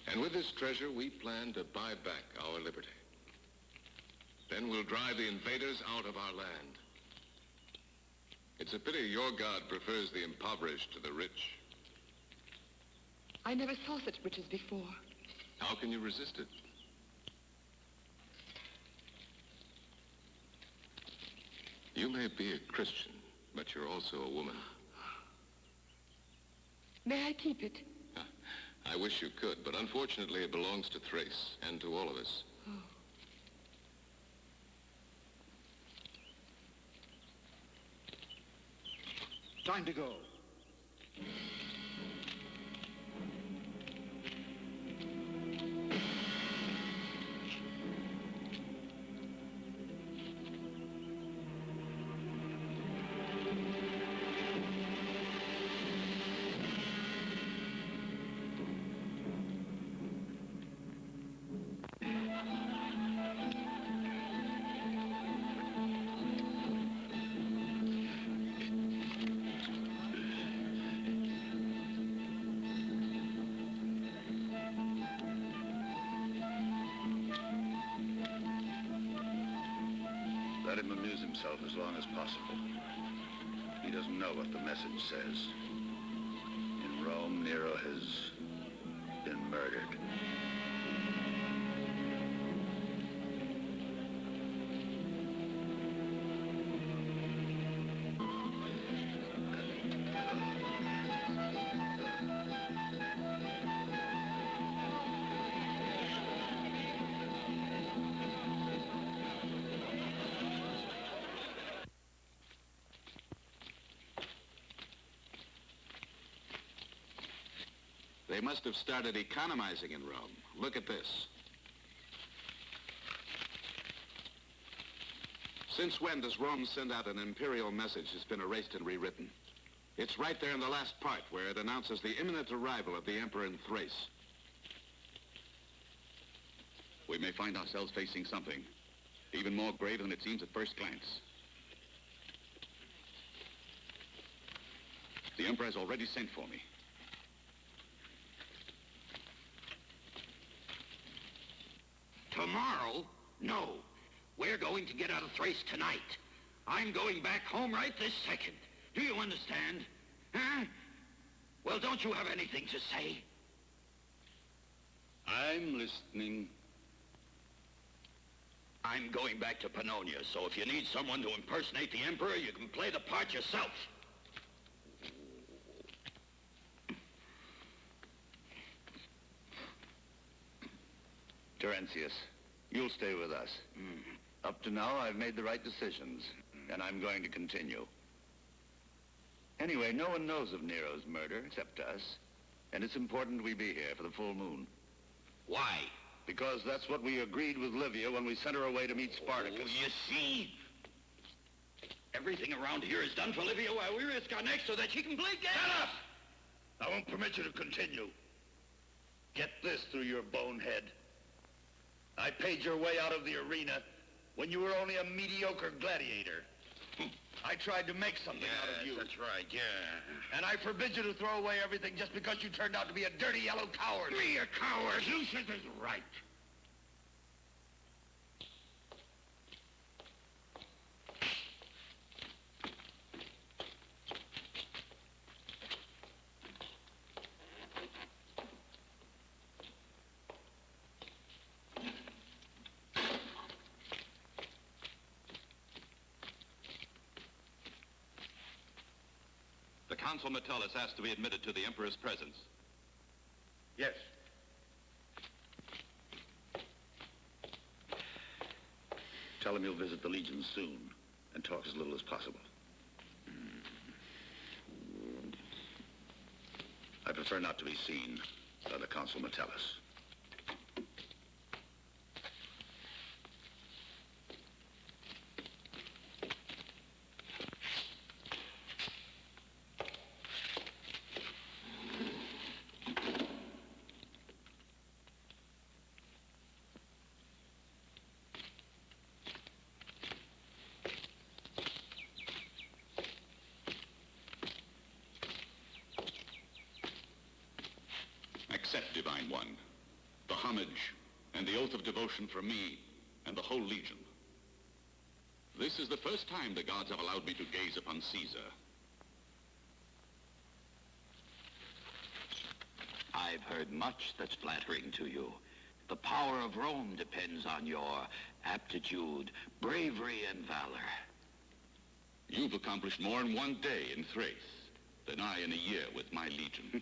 And with this treasure, we plan to buy back our liberty. Then we'll drive the invaders out of our land. It's a pity your God prefers the impoverished to the rich. I never saw such riches before. How can you resist it? You may be a Christian, but you're also a woman. May I keep it? I wish you could, but unfortunately it belongs to Thrace and to all of us. Oh. Time to go. Let him amuse himself as long as possible. He doesn't know what the message says. In Rome, Nero has been murdered. They must have started economizing in Rome. Look at this. Since when does Rome send out an imperial message that's been erased and rewritten? It's right there in the last part where it announces the imminent arrival of the emperor in Thrace. We may find ourselves facing something even more grave than it seems at first glance. The emperor has already sent for me. Tomorrow? No. We're going to get out of Thrace tonight. I'm going back home right this second. Do you understand? Huh? Well, don't you have anything to say? I'm listening. I'm going back to Pannonia, so if you need someone to impersonate the emperor, you can play the part yourself. Terentius, you'll stay with us. Up to now, I've made the right decisions, and I'm going to continue. Anyway, no one knows of Nero's murder except us, and it's important we be here for the full moon. Why? Because that's what we agreed with Livia when we sent her away to meet Spartacus. Oh, you see? Everything around here is done for Livia while we risk our necks so that she can play games. Shut up! I won't permit you to continue. Get this through your bonehead. I paid your way out of the arena when you were only a mediocre gladiator. I tried to make something out of you. That's right, yeah. And I forbid you to throw away everything just because you turned out to be a dirty yellow coward. Me a coward? Lucius is right. The Consul Metellus asked to be admitted to the Emperor's presence. Yes. Tell him you'll visit the Legion soon and talk as little as possible. I prefer not to be seen by the Consul Metellus. Accept, Divine One. the homage, and the oath of devotion for me and the whole Legion. This is the first time the gods have allowed me to gaze upon Caesar. I've heard much that's flattering to you. The power of Rome depends on your aptitude, bravery, and valor. You've accomplished more in one day in Thrace than I in a year with my Legion.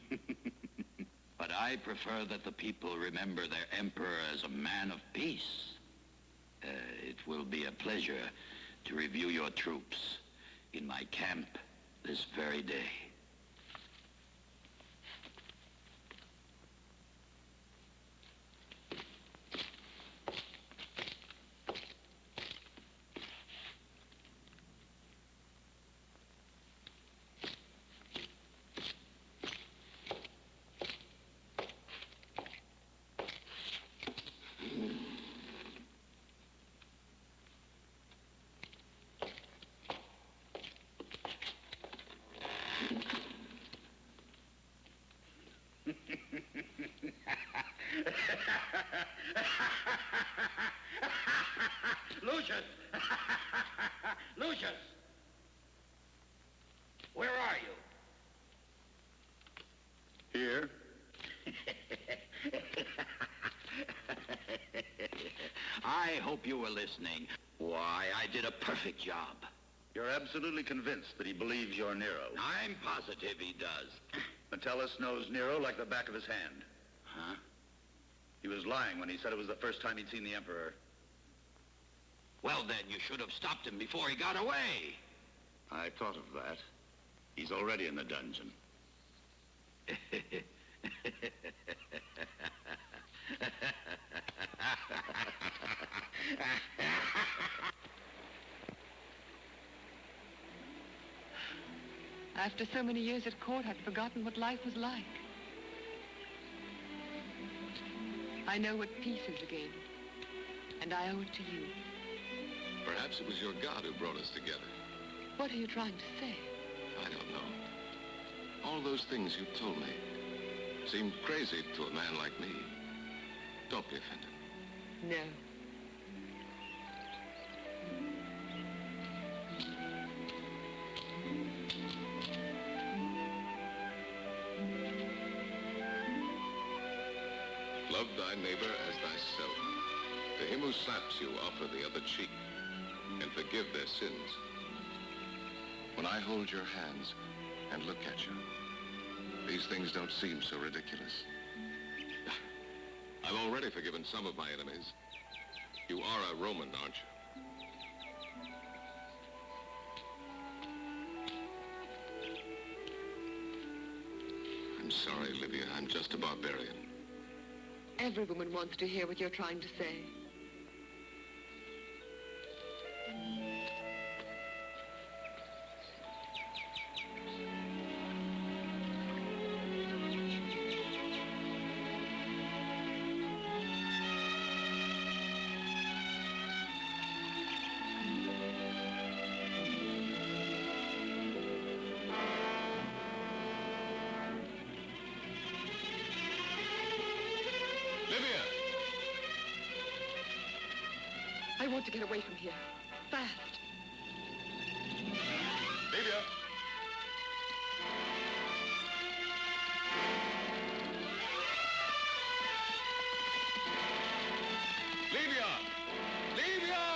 But I prefer that the people remember their emperor as a man of peace. It will be a pleasure to review your troops in my camp this very day. Lucius! Lucius! Where are you? Here? I hope you were listening. Why, I did a perfect job. You're absolutely convinced that he believes you're Nero. I'm positive he does. Metellus knows Nero like the back of his hand. Huh? He was lying when he said it was the first time he'd seen the Emperor. Well, then, you should have stopped him before he got away. I thought of that. He's already in the dungeon. After so many years at court, I'd forgotten what life was like. I know what peace is again, and I owe it to you. Perhaps it was your God who brought us together. What are you trying to say? I don't know. All those things you told me seemed crazy to a man like me. Don't be offended. No. Love thy neighbor as thyself. To him who slaps you, offer the other cheek, and forgive their sins. When I hold your hands and look at you, these things don't seem so ridiculous. I've already forgiven some of my enemies. You are a Roman, aren't you? I'm sorry, Livia. I'm just a barbarian. Every woman wants to hear what you're trying to say. Livia! I want to get away from here. Fast. Livia! Livia! Livia!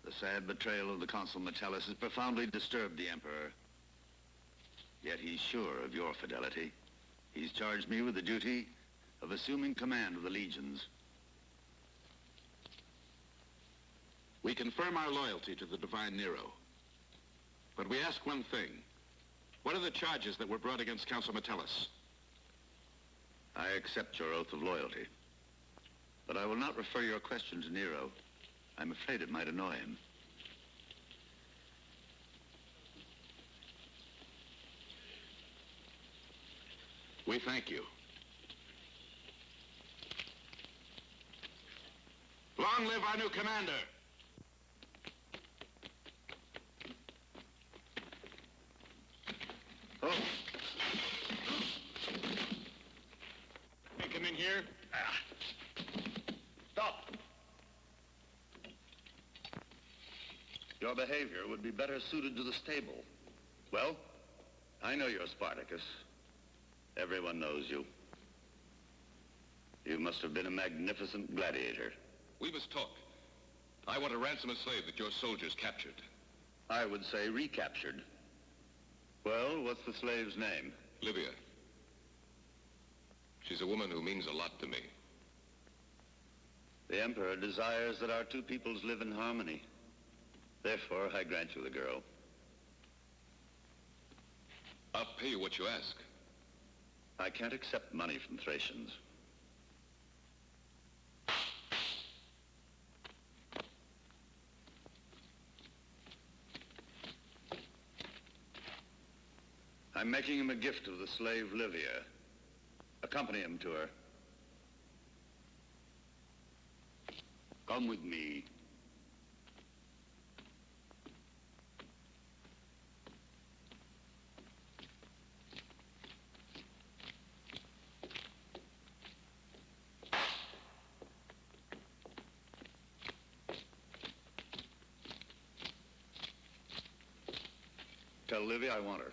The sad betrayal of the Consul Metellus has profoundly disturbed the Emperor. Yet he's sure of your fidelity. He's charged me with the duty of assuming command of the legions. We confirm our loyalty to the divine Nero. But we ask one thing. What are the charges that were brought against Consul Metellus? I accept your oath of loyalty. But I will not refer your question to Nero. I'm afraid it might annoy him. We thank you. Long live our new commander! our behavior would be better suited to the stable. Well, I know you're Spartacus. Everyone knows you. You must have been a magnificent gladiator. We must talk. I want to ransom a slave that your soldiers captured. I would say recaptured. Well, what's the slave's name? Livia. She's a woman who means a lot to me. The Emperor desires that our two peoples live in harmony. Therefore, I grant you the girl. I'll pay you what you ask. I can't accept money from Thracians. I'm making him a gift of the slave Livia. Accompany him to her. Come with me. Tell Livia I want her.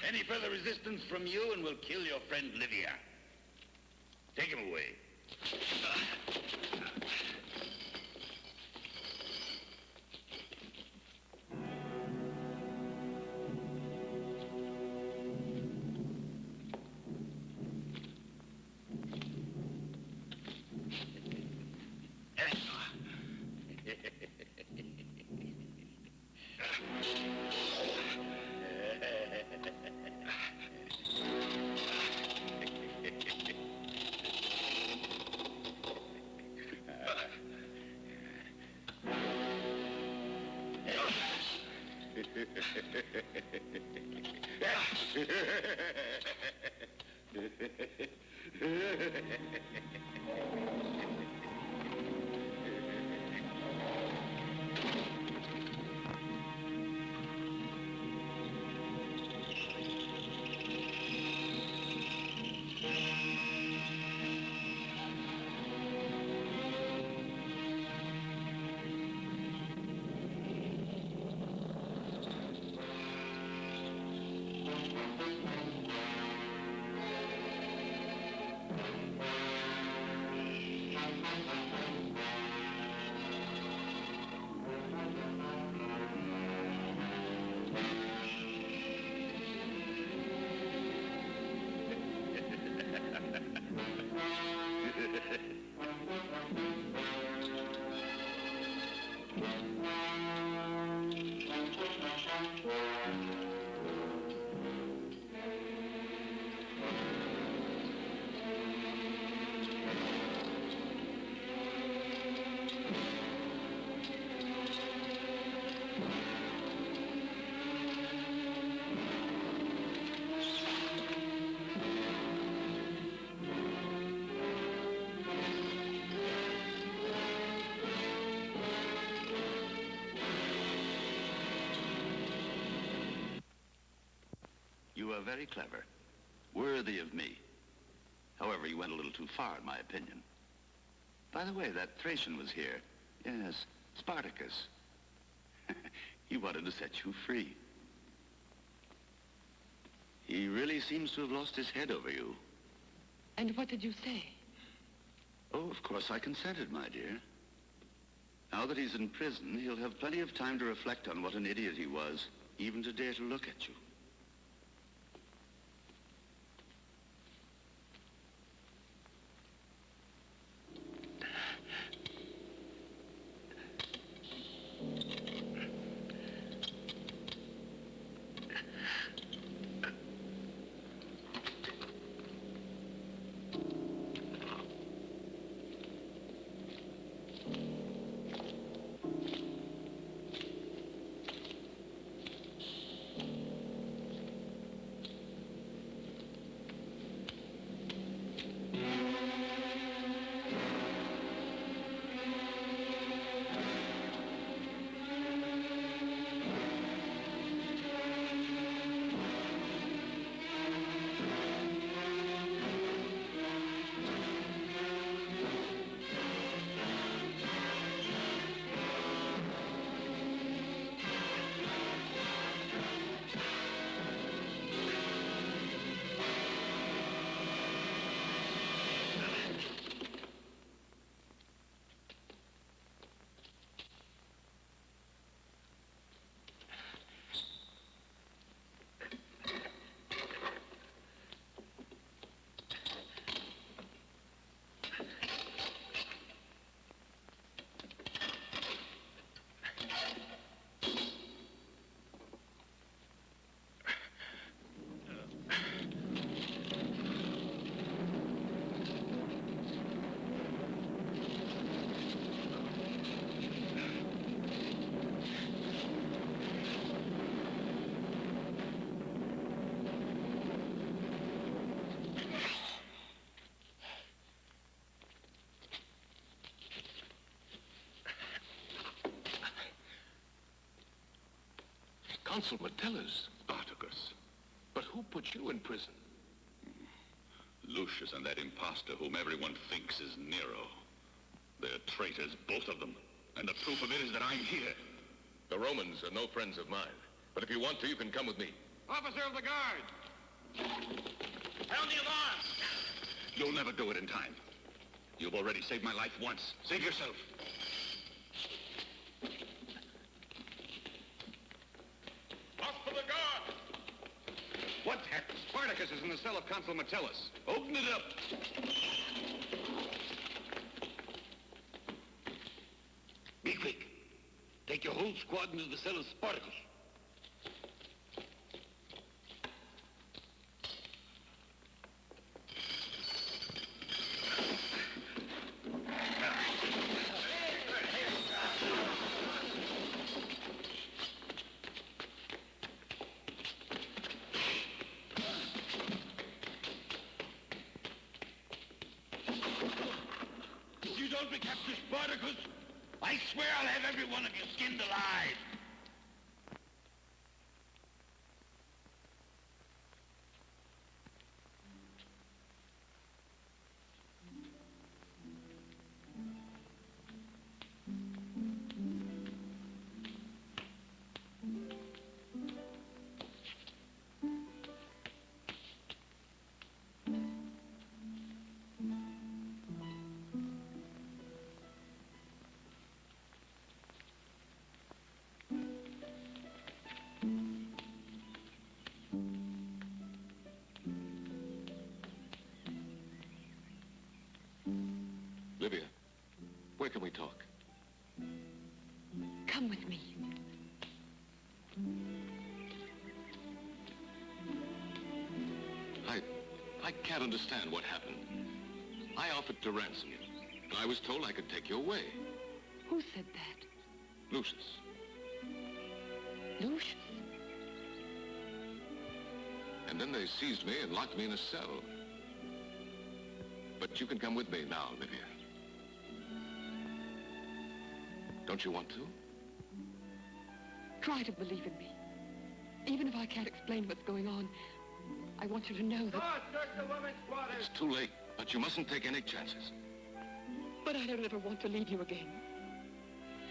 Any further resistance from you and we'll kill your friend Livia. Take him away. You are very clever. Worthy of me. However, you went a little too far, in my opinion. By the way, that Thracian was here. Yes, Spartacus. He wanted to set you free. He really seems to have lost his head over you. And what did you say? Oh, of course I consented, my dear. Now that he's in prison, he'll have plenty of time to reflect on what an idiot he was, even to dare to look at you. Consul Metellus. Spartacus. But who put you in prison? Lucius and that impostor whom everyone thinks is Nero. They're traitors, both of them. And the proof of it is that I'm here. The Romans are no friends of mine. But if you want to, you can come with me. Officer of the guard! Sound the alarm! You'll never do it in time. You've already saved my life once. Save yourself. Off for the guard! What? Spartacus is in the cell of Consul Metellus. Open it up. Be quick. Take your whole squad into the cell of Spartacus. If you don't recapture Spartacus, I swear I'll have every one of you skinned alive. Livia, where can we talk? Come with me. I can't understand what happened. I offered to ransom you, and I was told I could take you away. Who said that? Lucius. Lucius? And then they seized me and locked me in a cell. But you can come with me now, Livia. Don't you want to? Try to believe in me. Even if I can't explain what's going on, I want you to know that... Search the women's quarters! It's too late, but you mustn't take any chances. But I don't ever want to leave you again.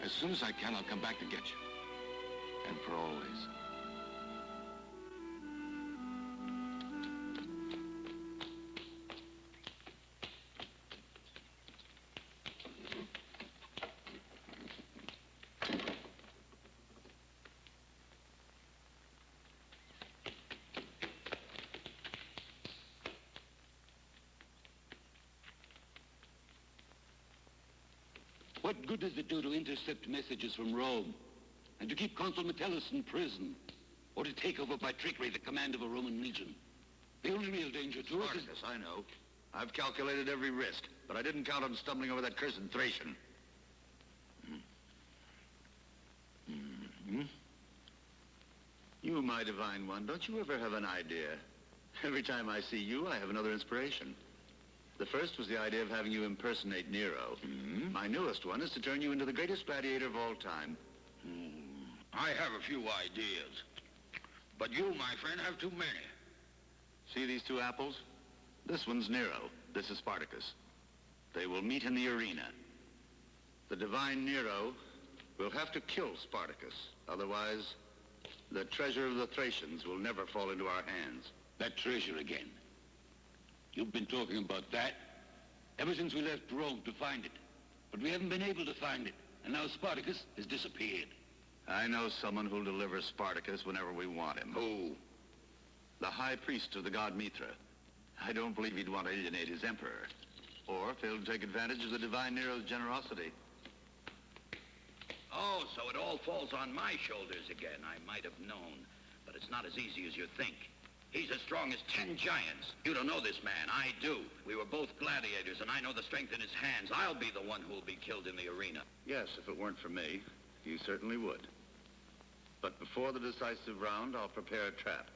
As soon as I can, I'll come back to get you. And for always. What good does it do to intercept messages from Rome, and to keep Consul Metellus in prison, or to take over by trickery the command of a Roman legion? The only real danger to us is... Spartacus, I know. I've calculated every risk, but I didn't count on stumbling over that cursed Thracian. You, my divine one, don't you ever have an idea? Every time I see you, I have another inspiration. The first was the idea of having you impersonate Nero. My newest one is to turn you into the greatest gladiator of all time. I have a few ideas. But you, my friend, have too many. See these two apples? This one's Nero. This is Spartacus. They will meet in the arena. The divine Nero will have to kill Spartacus. Otherwise, the treasure of the Thracians will never fall into our hands. That treasure again. You've been talking about that ever since we left Rome to find it. But we haven't been able to find it. And now Spartacus has disappeared. I know someone who'll deliver Spartacus whenever we want him. Who? The high priest of the god Mithra. I don't believe he'd want to alienate his emperor. Or fail to take advantage of the divine Nero's generosity. Oh, so it all falls on my shoulders again. I might have known. But it's not as easy as you think. He's as strong as 10 giants. You don't know this man. I do. We were both gladiators, and I know the strength in his hands. I'll be the one who'll be killed in the arena. Yes, if it weren't for me, you certainly would. But before the decisive round, I'll prepare a trap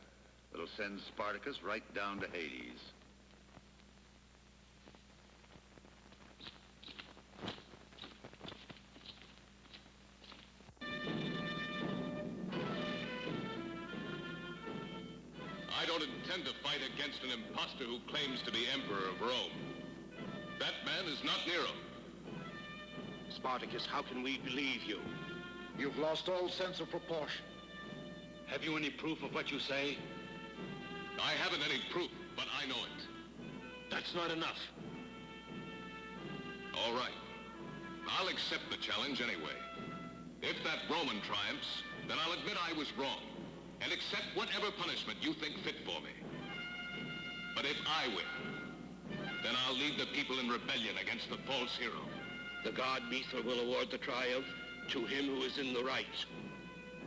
that'll send Spartacus right down to Hades. I don't intend to fight against an impostor who claims to be Emperor of Rome. That man is not Nero. Spartacus, how can we believe you? You've lost all sense of proportion. Have you any proof of what you say? I haven't any proof, but I know it. That's not enough. All right. I'll accept the challenge anyway. If that Roman triumphs, then I'll admit I was wrong and accept whatever punishment you think fit for me. But if I win, then I'll lead the people in rebellion against the false hero. The god Mithra will award the triumph to him who is in the right.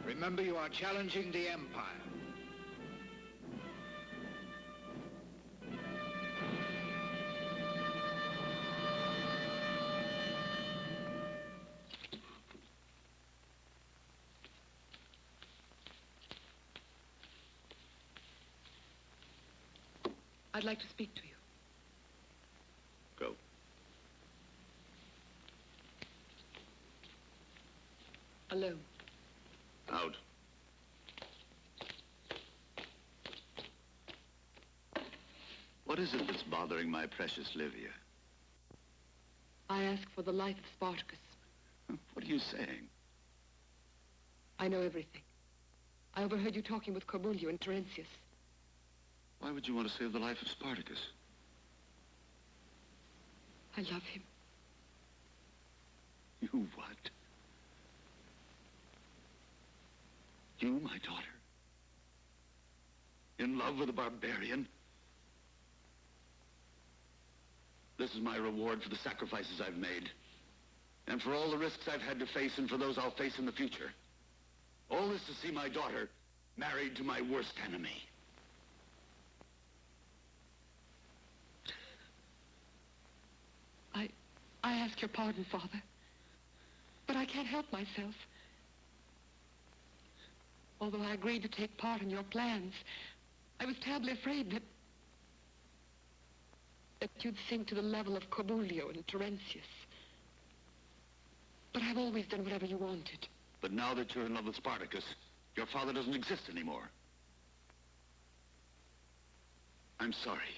Remember, you are challenging the Empire. I'd like to speak to you. Go. Alone. Out. What is it that's bothering my precious Livia? I ask for the life of Spartacus. What are you saying? I know everything. I overheard you talking with Corbulio and Terentius. Why would you want to save the life of Spartacus? I love him. You what? You, my daughter? In love with a barbarian? This is my reward for the sacrifices I've made. And for all the risks I've had to face and for those I'll face in the future. All this to see my daughter married to my worst enemy. I ask your pardon, Father. But I can't help myself. Although I agreed to take part in your plans, I was terribly afraid that you'd sink to the level of Corbulio and Terentius. But I've always done whatever you wanted. But now that you're in love with Spartacus, your father doesn't exist anymore. I'm sorry.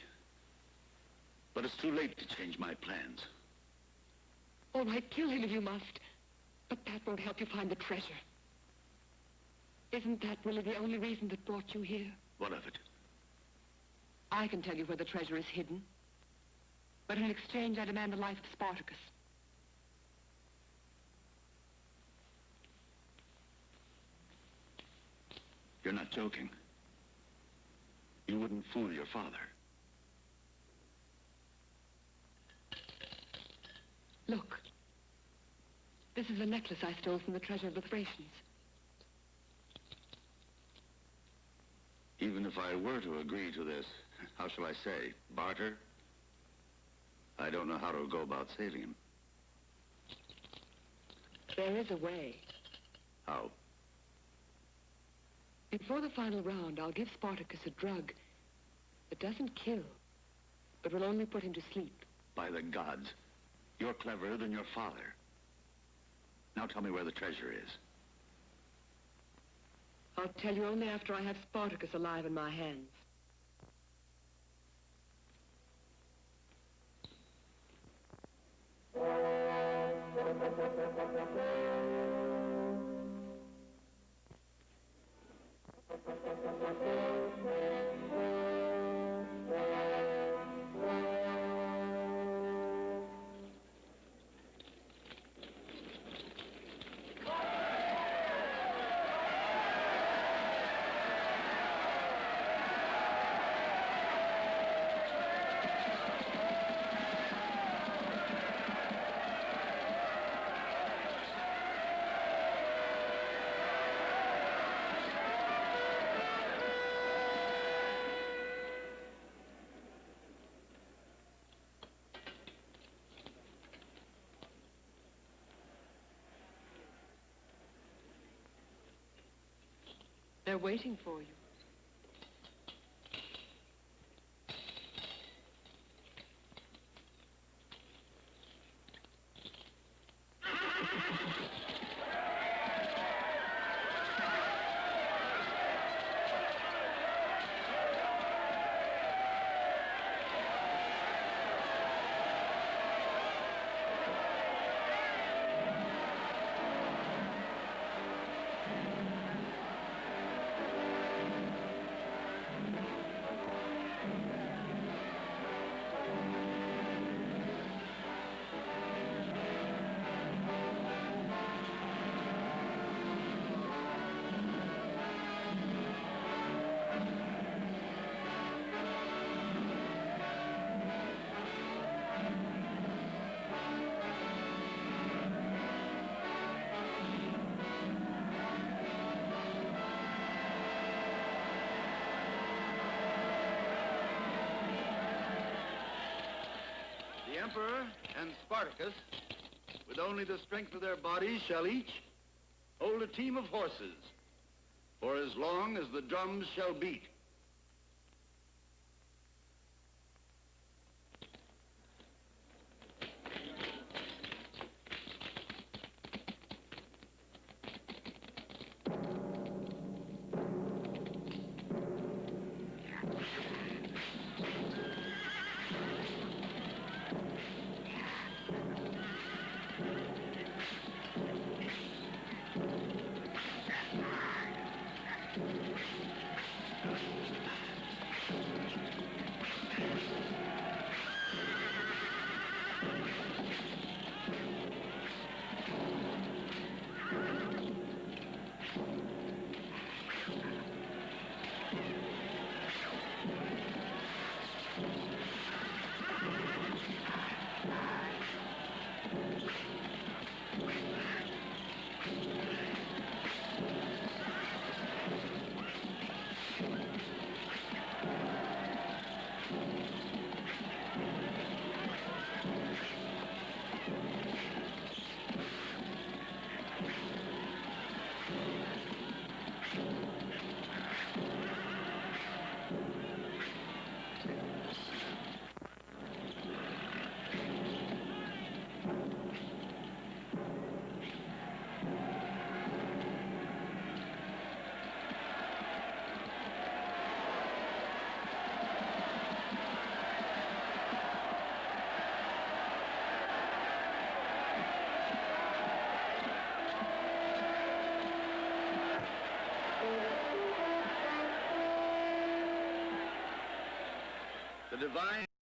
But it's too late to change my plans. All right, kill him if you must. But that won't help you find the treasure. Isn't that really the only reason that brought you here? What of it? I can tell you where the treasure is hidden. But in exchange, I demand the life of Spartacus. You're not joking. You wouldn't fool your father. Look. This is a necklace I stole from the treasure of the Thracians. Even if I were to agree to this, how shall I say, barter? I don't know how to go about saving him. There is a way. How? Before the final round, I'll give Spartacus a drug that doesn't kill, but will only put him to sleep. By the gods, you're cleverer than your father. Now tell me where the treasure is. I'll tell you only after I have Spartacus alive in my hands. They're waiting for you. The Emperor and Spartacus, with only the strength of their bodies, shall each hold a team of horses for as long as the drums shall beat. divine